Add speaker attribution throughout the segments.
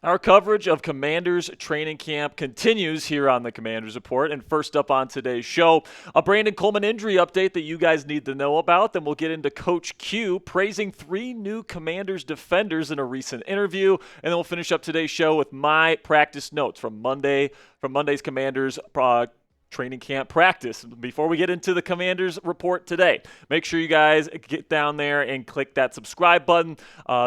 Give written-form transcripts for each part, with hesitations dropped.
Speaker 1: Our coverage of Commanders training camp continues here on the Commanders Report. And first up on today's show, a Brandon Coleman injury update that you guys need to know about. Then we'll get into Coach Q praising 3 new Commanders defenders in a recent interview. And then we'll finish up today's show with my practice notes from Monday's Commanders training camp practice. Before we get into the Commanders Report today, make sure you guys get down there and click that subscribe button.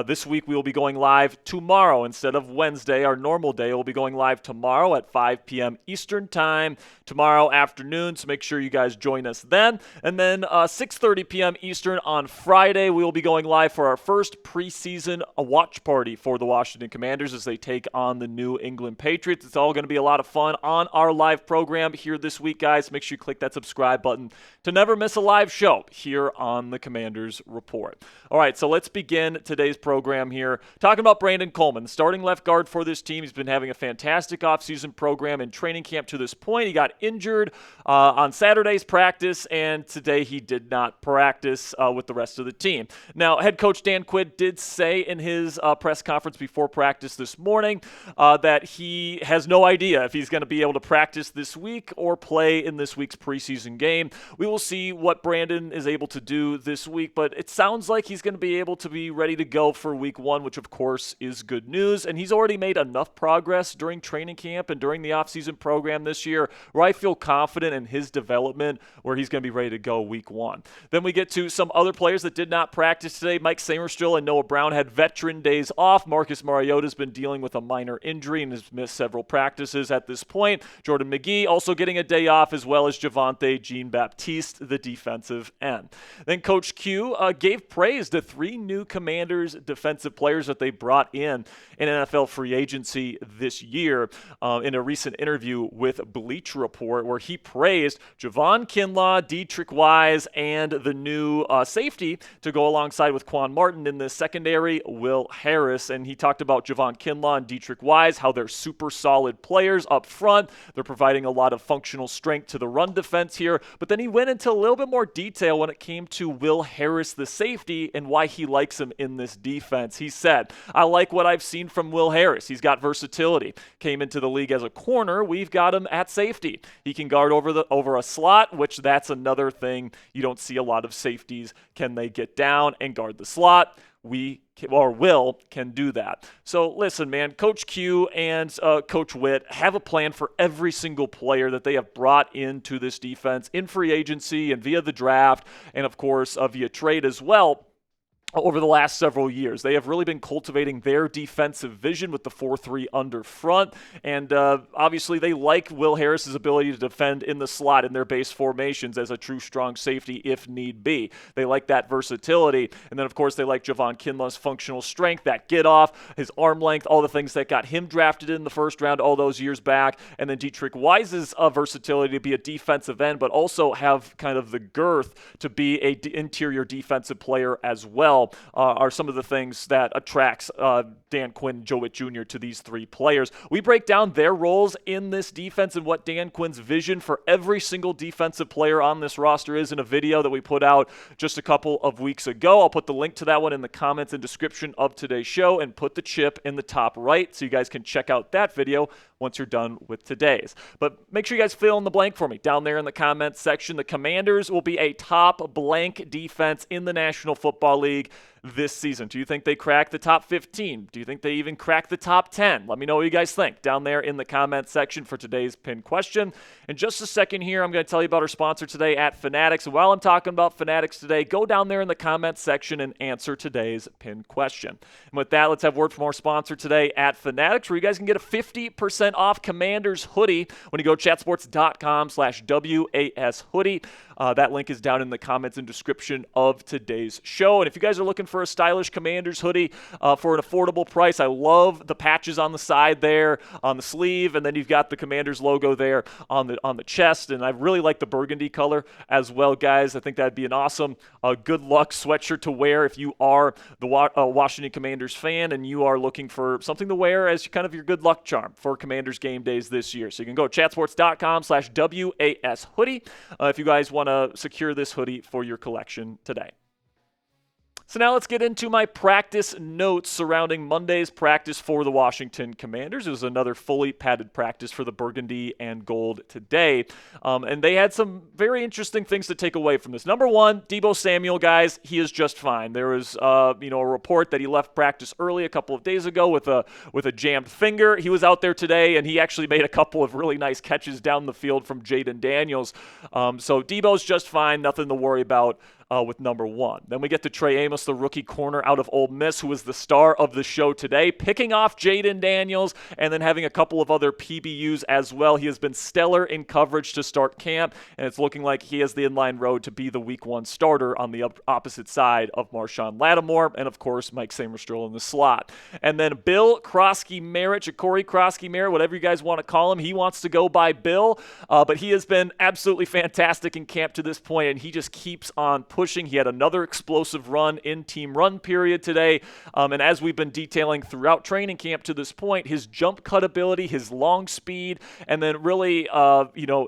Speaker 1: This week we will be going live tomorrow instead of Wednesday, our normal day. We'll be going live tomorrow at 5 p.m. Eastern time tomorrow afternoon, so make sure you guys join us then. And then 6:30 p.m. Eastern on Friday, we will be going live for our first preseason watch party for the Washington Commanders as they take on the New England Patriots. It's all going to be a lot of fun on our live program here this week, guys. Make sure you click that subscribe button to never miss a live show here on the Commanders Report. All right, so let's begin today's program here talking about Brandon Coleman, starting left guard for this team. He's been having a fantastic offseason program in training camp to this point. He got injured on Saturday's practice, and today he did not practice with the rest of the team. Now, head coach Dan Quinn did say in his press conference before practice this morning that he has no idea if he's going to be able to practice this week or play in this week's preseason game. We will see what Brandon is able to do this week, but it sounds like he's going to be able to be ready to go for week 1, which of course is good news. And he's already made enough progress during training camp and during the offseason program this year where I feel confident in his development where he's going to be ready to go week 1. Then we get to some other players that did not practice today. Mike Sainristil and Noah Brown had veteran days off. Marcus Mariota's been dealing with a minor injury and has missed several practices at this point. Jordan McGee also getting a day off, as well as Javonte Jean-Baptiste, the defensive end. Then Coach Q gave praise to 3 new Commanders defensive players that they brought in NFL free agency this year in a recent interview with Bleacher Report, where he praised Javon Kinlaw, Dietrich Wise, and the new safety to go alongside with Quan Martin in the secondary, Will Harris. And he talked about Javon Kinlaw and Dietrich Wise, how they're super solid players up front. They're providing a lot of functional strength to the run defense here. But then he went into a little bit more detail when it came to Will Harris, the safety, and why he likes him in this defense. He said, "I like what I've seen from Will Harris. He's got versatility. Came into the league as a corner. We've got him at safety. He can guard over a slot, which that's another thing you don't see a lot of safeties. Can they get down and guard the slot? Will can do that." So listen, man, Coach Q and Coach Witt have a plan for every single player that they have brought into this defense in free agency and via the draft, and of course via trade as well. Over the last several years, they have really been cultivating their defensive vision with the 4-3 under front, and obviously they like Will Harris's ability to defend in the slot in their base formations as a true strong safety if need be. They like that versatility, and then of course they like Javon Kinlaw's functional strength, that get off, his arm length, all the things that got him drafted in the first round all those years back, and then Dietrich Wise's versatility to be a defensive end, but also have kind of the girth to be a interior defensive player as well. Are some of the things that attracts Dan Quinn, Joe Witt Jr. to these 3 players. We break down their roles in this defense and what Dan Quinn's vision for every single defensive player on this roster is in a video that we put out just a couple of weeks ago. I'll put the link to that one in the comments and description of today's show and put the chip in the top right so you guys can check out that video once you're done with today's. But make sure you guys fill in the blank for me down there in the comments section. The Commanders will be a top blank defense in the National Football League this season. Do you think they crack the top 15? Do you think they even crack the top 10? Let me know what you guys think down there in the comments section for today's pinned question. In just a second here, I'm going to tell you about our sponsor today at Fanatics. And while I'm talking about Fanatics today, go down there in the comments section and answer today's pinned question. And with that, let's have word from our sponsor today at Fanatics, where you guys can get a 50% off Commanders hoodie when you go chatsports.com/WAS hoodie. That link is down in the comments and description of today's show. And if you guys are looking for a stylish Commanders hoodie for an affordable price, I love the patches on the side there, on the sleeve, and then you've got the Commanders logo there on the chest. And I really like the burgundy color as well, guys. I think that'd be an awesome good luck sweatshirt to wear if you are the Washington Commanders fan and you are looking for something to wear as kind of your good luck charm for Commanders game days this year. So you can go to chatsports.com/WAS hoodie if you guys want to secure this hoodie for your collection today. So now let's get into my practice notes surrounding Monday's practice for the Washington Commanders. It was another fully padded practice for the Burgundy and Gold today. And they had some very interesting things to take away from this. Number one, Deebo Samuel, guys, he is just fine. There was a report that he left practice early a couple of days ago with a jammed finger. He was out there today, and he actually made a couple of really nice catches down the field from Jaden Daniels. So Deebo's just fine, nothing to worry about with number one. Then we get to Trey Amos, the rookie corner out of Ole Miss, who was the star of the show today, picking off Jaden Daniels and then having a couple of other PBUs as well. He has been stellar in coverage to start camp, and it's looking like he has the inline road to be the week one starter on the opposite side of Marshawn Lattimore and, of course, Mike Sainristil in the slot. And then Bill Krosky-Merritt, Ja'Cory Krosky-Merritt, whatever you guys want to call him, he wants to go by Bill, but he has been absolutely fantastic in camp to this point, and he just keeps on pushing. He had another explosive run in team run period today. And as we've been detailing throughout training camp to this point, his jump cut ability, his long speed, and then really,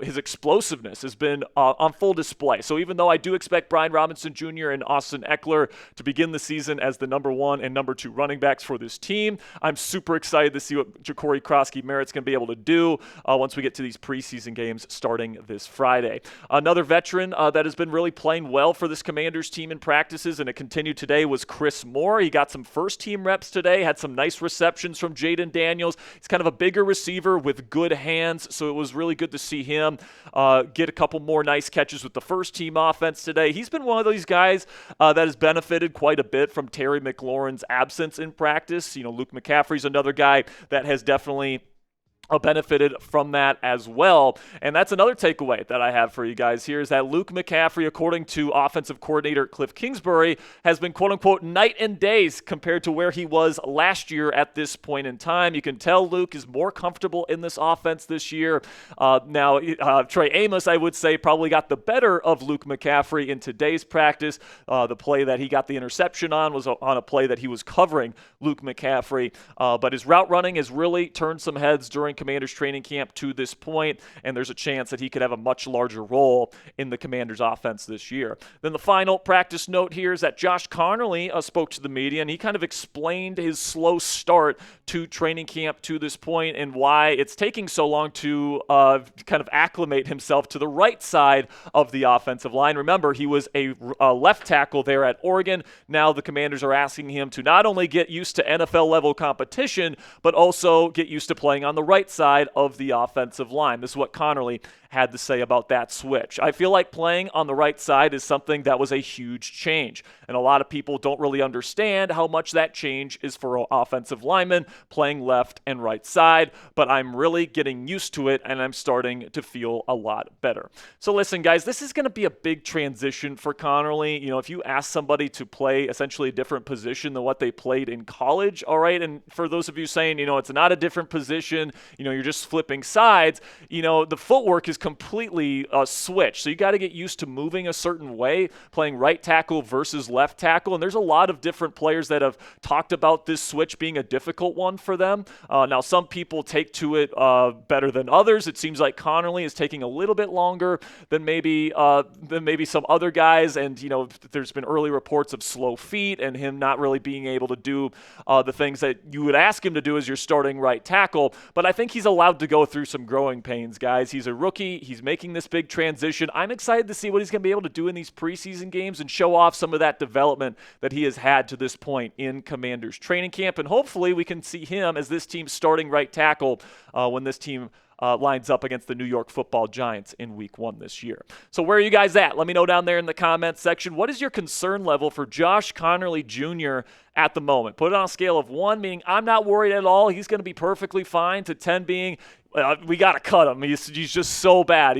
Speaker 1: his explosiveness has been on full display. So even though I do expect Brian Robinson Jr. and Austin Eckler to begin the season as the number one and number two running backs for this team, I'm super excited to see what Ja'Cory Krosky-Merritt's going to be able to do once we get to these preseason games starting this Friday. Another veteran that has been really playing well for this Commanders team in practices, and it continued today, was Chris Moore. He got some first-team reps today, had some nice receptions from Jaden Daniels. He's kind of a bigger receiver with good hands, so it was really good to see him get a couple more nice catches with the first-team offense today. He's been one of these guys that has benefited quite a bit from Terry McLaurin's absence in practice. Luke McCaffrey's another guy that has definitely benefited from that as well. And that's another takeaway that I have for you guys here, is that Luke McCaffrey, according to offensive coordinator Cliff Kingsbury, has been quote-unquote night and days compared to where he was last year at this point in time. You can tell Luke is more comfortable in this offense this year. Now, Trey Amos, I would say, probably got the better of Luke McCaffrey in today's practice. The play that he got the interception on was on a play that he was covering Luke McCaffrey. But his route running has really turned some heads during Commanders training camp to this point, and there's a chance that he could have a much larger role in the Commanders offense this year. Then the final practice note here is that Josh Conerly spoke to the media, and he kind of explained his slow start to training camp to this point and why it's taking so long to kind of acclimate himself to the right side of the offensive line. Remember, he was a left tackle there at Oregon. Now the Commanders are asking him to not only get used to NFL level competition, but also get used to playing on the right side of the offensive line. This is what Conerly had to say about that switch. I feel like playing on the right side is something that was a huge change, and a lot of people don't really understand how much that change is for offensive linemen playing left and right side, but I'm really getting used to it, and I'm starting to feel a lot better. So listen, guys, this is going to be a big transition for Conerly. If you ask somebody to play essentially a different position than what they played in college, all right, and for those of you saying, it's not a different position, you're just flipping sides, the footwork is completely switched. So you got to get used to moving a certain way, playing right tackle versus left tackle. And there's a lot of different players that have talked about this switch being a difficult one for them. Now, some people take to it better than others. It seems like Conerly is taking a little bit longer than maybe some other guys. And, there's been early reports of slow feet and him not really being able to do the things that you would ask him to do as your starting right tackle. But I think he's allowed to go through some growing pains, guys. He's a rookie. He's making this big transition. I'm excited to see what he's going to be able to do in these preseason games and show off some of that development that he has had to this point in Commanders training camp. And hopefully we can see him as this team's starting right tackle when this team lines up against the New York Football Giants in Week 1 this year. So where are you guys at? Let me know down there in the comments section. What is your concern level for Josh Conerly Jr. at the moment? Put it on a scale of 1, meaning I'm not worried at all, he's going to be perfectly fine, to 10 being we got to cut him. He's just so bad.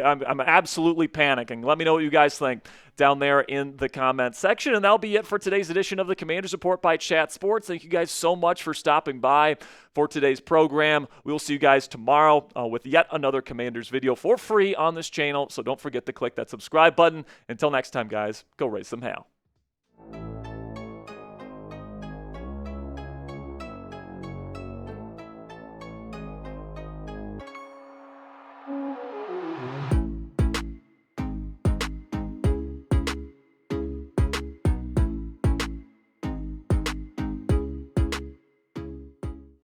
Speaker 1: I'm absolutely panicking. Let me know what you guys think down there in the comments section. And that'll be it for today's edition of the Commanders Report by Chat Sports. Thank you guys so much for stopping by for today's program. We will see you guys tomorrow with yet another Commanders video for free on this channel. So don't forget to click that subscribe button. Until next time, guys, go raise some hell.